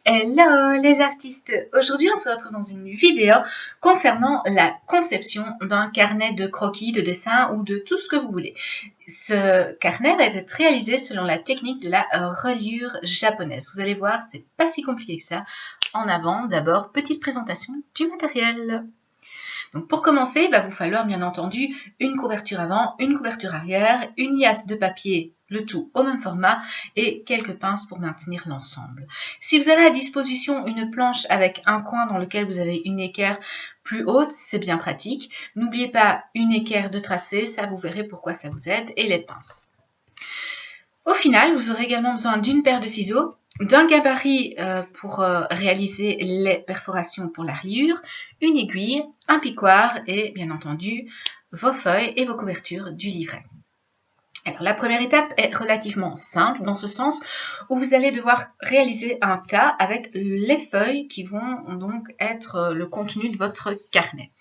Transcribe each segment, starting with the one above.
Hello les artistes! Aujourd'hui on se retrouve dans une vidéo concernant la conception d'un carnet de croquis, de dessin ou de tout ce que vous voulez. Ce carnet va être réalisé selon la technique de la reliure japonaise. Vous allez voir, c'est pas si compliqué que ça. En avant, d'abord, petite présentation du matériel. Donc pour commencer, il va vous falloir bien entendu une couverture avant, une couverture arrière, une liasse de papier, le tout au même format et quelques pinces pour maintenir l'ensemble. Si vous avez à disposition une planche avec un coin dans lequel vous avez une équerre plus haute, c'est bien pratique. N'oubliez pas une équerre de tracé, ça vous verrez pourquoi ça vous aide, et les pinces. Au final, vous aurez également besoin d'une paire de ciseaux, d'un gabarit pour réaliser les perforations pour la reliure, une aiguille, un picoire et bien entendu vos feuilles et vos couvertures du livret. Alors, la première étape est relativement simple dans ce sens où vous allez devoir réaliser un tas avec les feuilles qui vont donc être le contenu de votre carnet.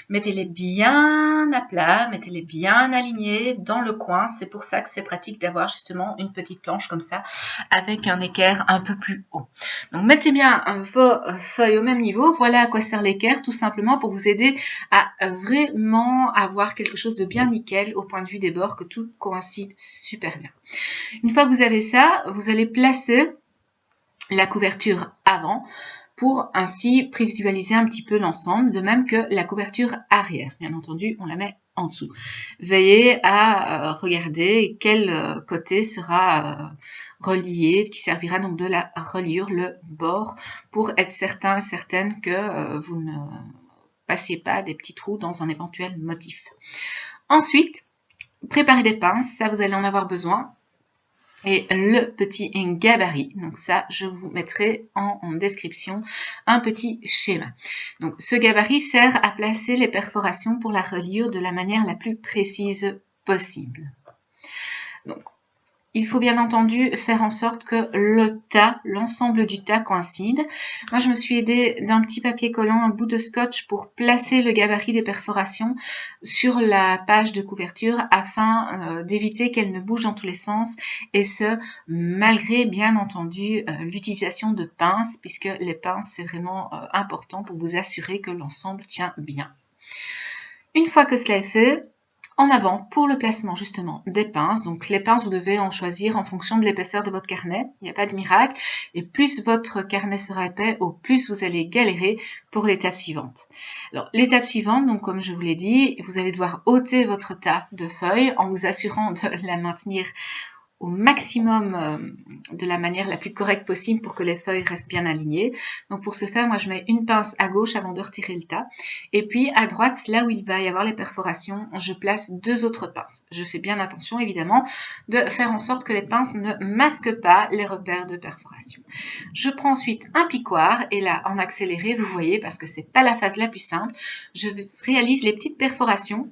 Mettez-les bien à plat, mettez-les bien alignés dans le coin. C'est pour ça que c'est pratique d'avoir justement une petite planche comme ça avec un équerre un peu plus haut. Donc, mettez bien vos feuilles au même niveau. Voilà à quoi sert l'équerre, tout simplement pour vous aider à vraiment avoir quelque chose de bien nickel au point de vue des bords, que tout coïncide super bien. Une fois que vous avez ça, vous allez placer la couverture avant pour ainsi prévisualiser un petit peu l'ensemble, de même que la couverture arrière. Bien entendu, on la met en dessous. Veillez à regarder quel côté sera relié, qui servira donc de la reliure, le bord, pour être certain et certaine que vous ne passiez pas des petits trous dans un éventuel motif. Ensuite, préparez des pinces, ça vous allez en avoir besoin. Et le petit gabarit, donc ça je vous mettrai en description un petit schéma. Donc ce gabarit sert à placer les perforations pour la reliure de la manière la plus précise possible. Donc il faut bien entendu faire en sorte que le tas, l'ensemble du tas coïncide. Moi, je me suis aidée d'un petit papier collant, un bout de scotch pour placer le gabarit des perforations sur la page de couverture afin d'éviter qu'elle ne bouge dans tous les sens, et ce, malgré bien entendu l'utilisation de pinces, puisque les pinces, c'est vraiment important pour vous assurer que l'ensemble tient bien. Une fois que cela est fait, en avant pour le placement justement des pinces. Donc les pinces, vous devez en choisir en fonction de l'épaisseur de votre carnet. Il n'y a pas de miracle. Et plus votre carnet sera épais, au plus vous allez galérer pour l'étape suivante. Alors l'étape suivante, donc comme je vous l'ai dit, vous allez devoir ôter votre tas de feuilles en vous assurant de la maintenir au maximum de la manière la plus correcte possible pour que les feuilles restent bien alignées. Donc pour ce faire, moi je mets une pince à gauche avant de retirer le tas. Et puis à droite, là où il va y avoir les perforations, je place deux autres pinces. Je fais bien attention évidemment de faire en sorte que les pinces ne masquent pas les repères de perforation. Je prends ensuite un picoire et là en accéléré, vous voyez, parce que c'est pas la phase la plus simple, je réalise les petites perforations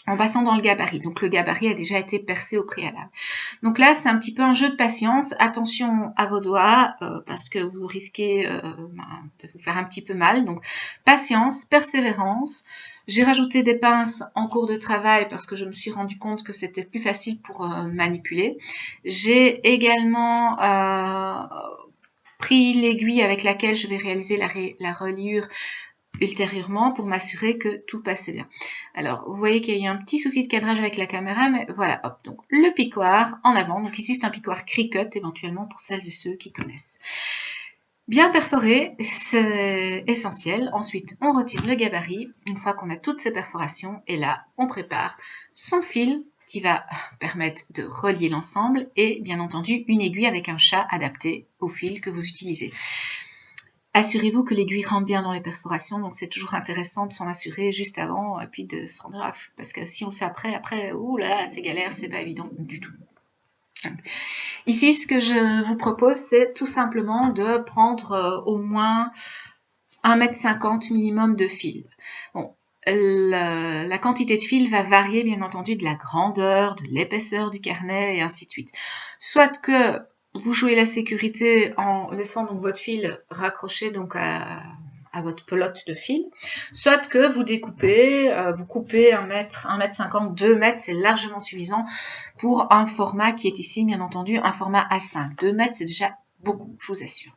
en passant dans le gabarit. Donc le gabarit a déjà été percé au préalable. Donc là, c'est un petit peu un jeu de patience. Attention à vos doigts parce que vous risquez de vous faire un petit peu mal. Donc patience, persévérance. J'ai rajouté des pinces en cours de travail parce que je me suis rendu compte que c'était plus facile pour manipuler. J'ai également pris l'aiguille avec laquelle je vais réaliser la reliure ultérieurement pour m'assurer que tout passait bien. Alors, vous voyez qu'il y a eu un petit souci de cadrage avec la caméra, mais voilà, hop, donc le picoire en avant. Donc ici, c'est un picoire Cricut, éventuellement, pour celles et ceux qui connaissent. Bien perforé, c'est essentiel. Ensuite, on retire le gabarit, une fois qu'on a toutes ces perforations, et là, on prépare son fil qui va permettre de relier l'ensemble, et bien entendu, une aiguille avec un chat adapté au fil que vous utilisez. Assurez-vous que l'aiguille rentre bien dans les perforations, donc c'est toujours intéressant de s'en assurer juste avant et puis de se rendre à fou, parce que si on le fait après, ouh là, c'est galère, c'est pas évident du tout. Ici, ce que je vous propose, c'est tout simplement de prendre au moins 1,50 m minimum de fil. Bon, la quantité de fil va varier bien entendu de la grandeur, de l'épaisseur du carnet et ainsi de suite. Soit que vous jouez la sécurité en laissant donc votre fil raccroché donc à à votre pelote de fil, soit que vous découpez, vous coupez 1 mètre, 1 mètre 50, 2 mètres, c'est largement suffisant pour un format qui est ici, bien entendu, un format A5. 2 mètres, c'est déjà beaucoup, je vous assure.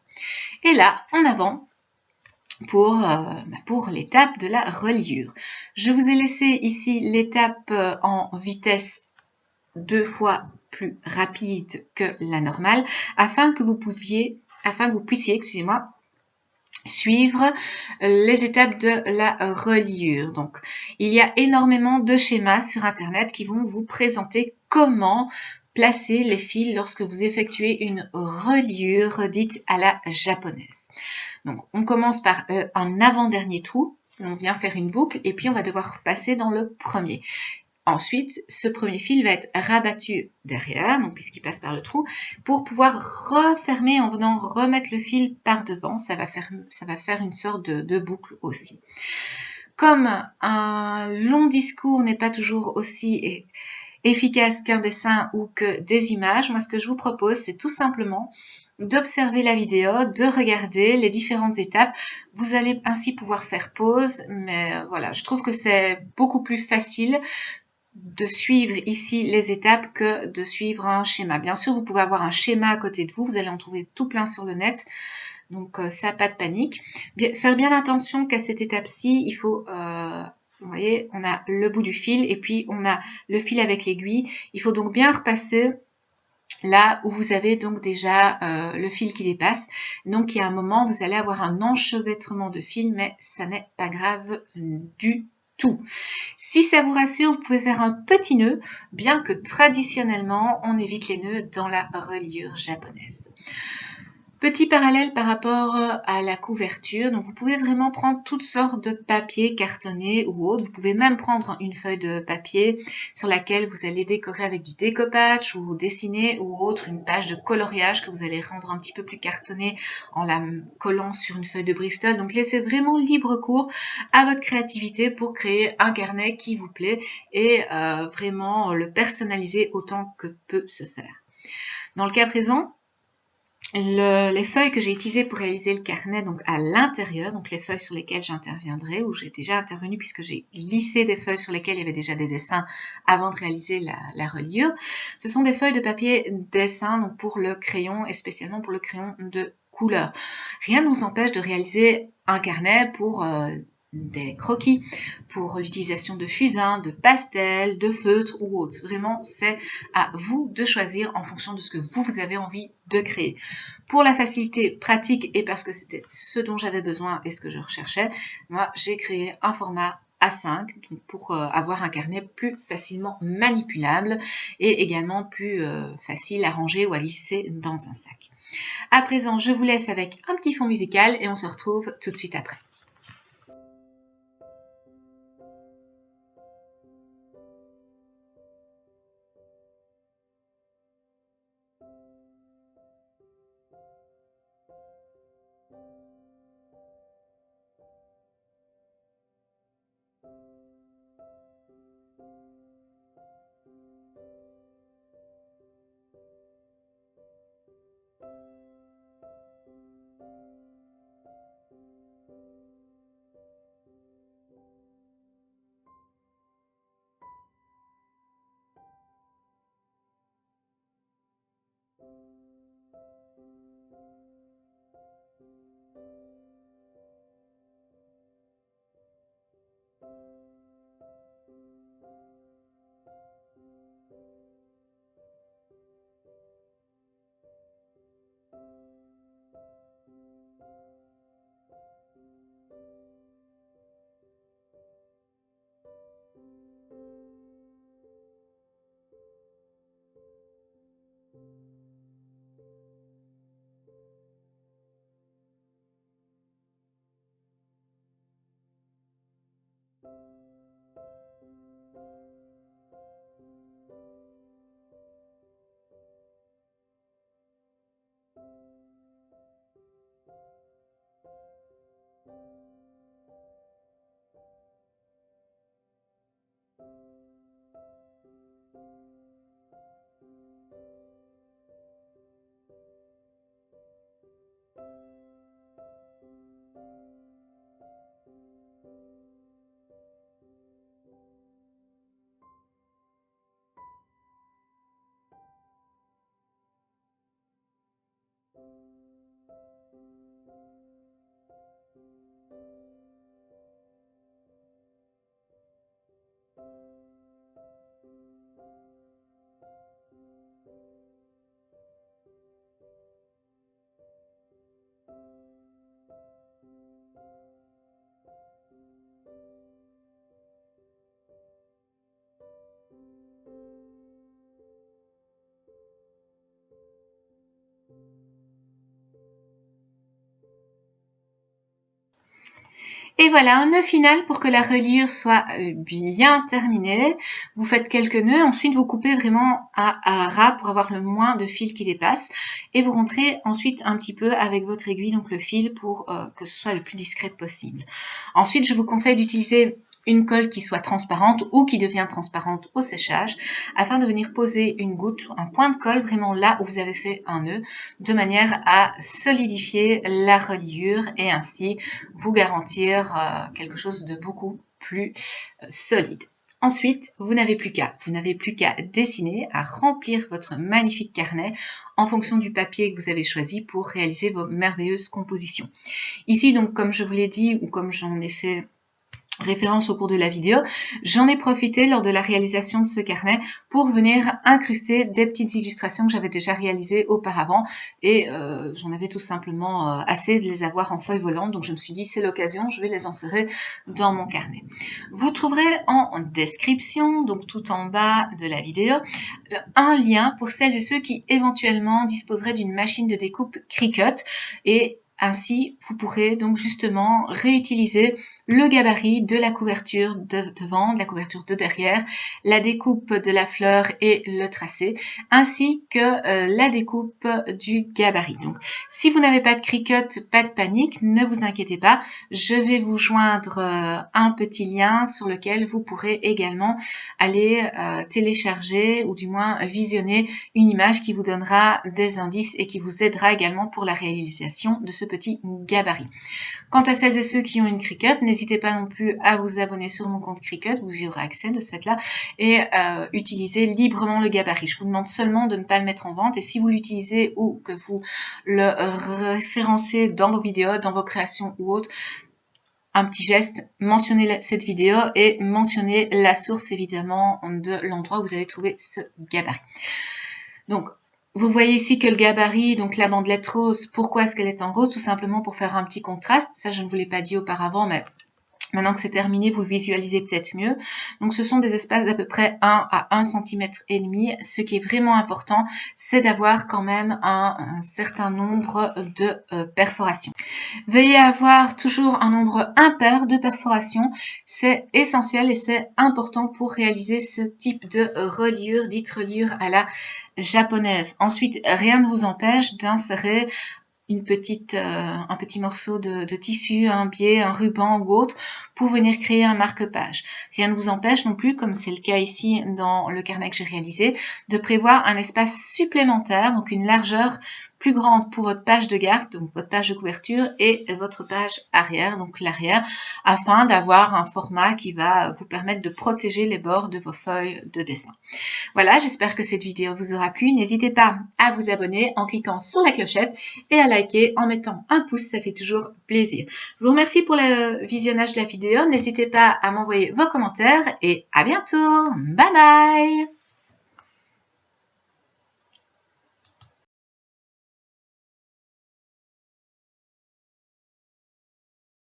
Et là, en avant, pour l'étape de la reliure. Je vous ai laissé ici l'étape en vitesse 2 fois plus rapide que la normale, afin que vous puissiez, excusez-moi, suivre les étapes de la reliure. Donc, il y a énormément de schémas sur Internet qui vont vous présenter comment placer les fils lorsque vous effectuez une reliure dite à la japonaise. Donc, on commence par un avant-dernier trou. On vient faire une boucle et puis on va devoir passer dans le premier. Ensuite, ce premier fil va être rabattu derrière, donc puisqu'il passe par le trou, pour pouvoir refermer en venant remettre le fil par devant. Ça va faire une sorte de boucle aussi. Comme un long discours n'est pas toujours aussi efficace qu'un dessin ou que des images, moi ce que je vous propose, c'est tout simplement d'observer la vidéo, de regarder les différentes étapes. Vous allez ainsi pouvoir faire pause, mais voilà, je trouve que c'est beaucoup plus facile de suivre ici les étapes que de suivre un schéma. Bien sûr, vous pouvez avoir un schéma à côté de vous, vous allez en trouver tout plein sur le net, donc ça, pas de panique. Faire bien attention qu'à cette étape-ci, il faut, vous voyez, on a le bout du fil et puis on a le fil avec l'aiguille. Il faut donc bien repasser là où vous avez donc déjà le fil qui dépasse. Donc il y a un moment, vous allez avoir un enchevêtrement de fil, mais ça n'est pas grave du tout. Si ça vous rassure, vous pouvez faire un petit nœud, bien que traditionnellement, on évite les nœuds dans la reliure japonaise. Petit parallèle par rapport à la couverture, donc vous pouvez vraiment prendre toutes sortes de papier cartonné ou autre. Vous pouvez même prendre une feuille de papier sur laquelle vous allez décorer avec du découpage ou dessiner ou autre une page de coloriage que vous allez rendre un petit peu plus cartonnée en la collant sur une feuille de Bristol. Donc laissez vraiment libre cours à votre créativité pour créer un carnet qui vous plaît et vraiment le personnaliser autant que peut se faire. Dans le cas présent, les feuilles que j'ai utilisées pour réaliser le carnet, donc à l'intérieur, donc les feuilles sur lesquelles j'interviendrai, ou j'ai déjà intervenu puisque j'ai lissé des feuilles sur lesquelles il y avait déjà des dessins avant de réaliser la reliure. Ce sont des feuilles de papier dessin, donc pour le crayon et spécialement pour le crayon de couleur. Rien ne nous empêche de réaliser un carnet pour des croquis, pour l'utilisation de fusain, de pastel, de feutre ou autre. Vraiment, c'est à vous de choisir en fonction de ce que vous avez envie de créer. Pour la facilité pratique et parce que c'était ce dont j'avais besoin et ce que je recherchais, moi j'ai créé un format A5 donc pour avoir un carnet plus facilement manipulable et également plus facile à ranger ou à lisser dans un sac. À présent, je vous laisse avec un petit fond musical et on se retrouve tout de suite après. Et voilà, un nœud final pour que la reliure soit bien terminée. Vous faites quelques nœuds, ensuite vous coupez vraiment à ras pour avoir le moins de fil qui dépasse. Et vous rentrez ensuite un petit peu avec votre aiguille, donc le fil, pour que ce soit le plus discret possible. Ensuite, je vous conseille d'utiliser une colle qui soit transparente ou qui devient transparente au séchage afin de venir poser une goutte, un point de colle vraiment là où vous avez fait un nœud de manière à solidifier la reliure et ainsi vous garantir quelque chose de beaucoup plus solide. Ensuite, vous n'avez plus qu'à dessiner, à remplir votre magnifique carnet en fonction du papier que vous avez choisi pour réaliser vos merveilleuses compositions. Ici, donc, comme je vous l'ai dit ou comme j'en ai fait référence au cours de la vidéo, j'en ai profité lors de la réalisation de ce carnet pour venir incruster des petites illustrations que j'avais déjà réalisées auparavant et j'en avais tout simplement assez de les avoir en feuille volante, donc je me suis dit c'est l'occasion, je vais les insérer dans mon carnet. Vous trouverez en description, donc tout en bas de la vidéo, un lien pour celles et ceux qui éventuellement disposeraient d'une machine de découpe Cricut et ainsi, vous pourrez donc justement réutiliser le gabarit de la couverture de devant, de la couverture de derrière, la découpe de la fleur et le tracé, ainsi que la découpe du gabarit. Donc, si vous n'avez pas de Cricut, pas de panique, ne vous inquiétez pas. Je vais vous joindre un petit lien sur lequel vous pourrez également aller télécharger ou du moins visionner une image qui vous donnera des indices et qui vous aidera également pour la réalisation de ce petit gabarit. Quant à celles et ceux qui ont une Cricut, n'hésitez pas non plus à vous abonner sur mon compte Cricut, vous y aurez accès de ce fait-là, et utilisez librement le gabarit. Je vous demande seulement de ne pas le mettre en vente, et si vous l'utilisez ou que vous le référencez dans vos vidéos, dans vos créations ou autres, un petit geste, mentionnez cette vidéo et mentionnez la source évidemment de l'endroit où vous avez trouvé ce gabarit. Donc, vous voyez ici que le gabarit, donc la bandelette rose, pourquoi est-ce qu'elle est en rose? Tout simplement pour faire un petit contraste. Ça, je ne vous l'ai pas dit auparavant, mais maintenant que c'est terminé, vous le visualisez peut-être mieux. Donc, ce sont des espaces d'à peu près 1 à 1,5 cm. Ce qui est vraiment important, c'est d'avoir quand même un certain nombre de perforations. Veuillez avoir toujours un nombre impair de perforations. C'est essentiel et c'est important pour réaliser ce type de reliure, dite reliure à la japonaise. Ensuite, rien ne vous empêche d'insérer un petit morceau de tissu, un biais, un ruban ou autre pour venir créer un marque-page. Rien ne vous empêche non plus, comme c'est le cas ici dans le carnet que j'ai réalisé, de prévoir un espace supplémentaire, donc une largeur plus grande pour votre page de garde, donc votre page de couverture et votre page arrière, donc l'arrière, afin d'avoir un format qui va vous permettre de protéger les bords de vos feuilles de dessin. Voilà, j'espère que cette vidéo vous aura plu. N'hésitez pas à vous abonner en cliquant sur la clochette et à liker en mettant un pouce, ça fait toujours plaisir. Je vous remercie pour le visionnage de la vidéo. N'hésitez pas à m'envoyer vos commentaires et à bientôt. Bye bye!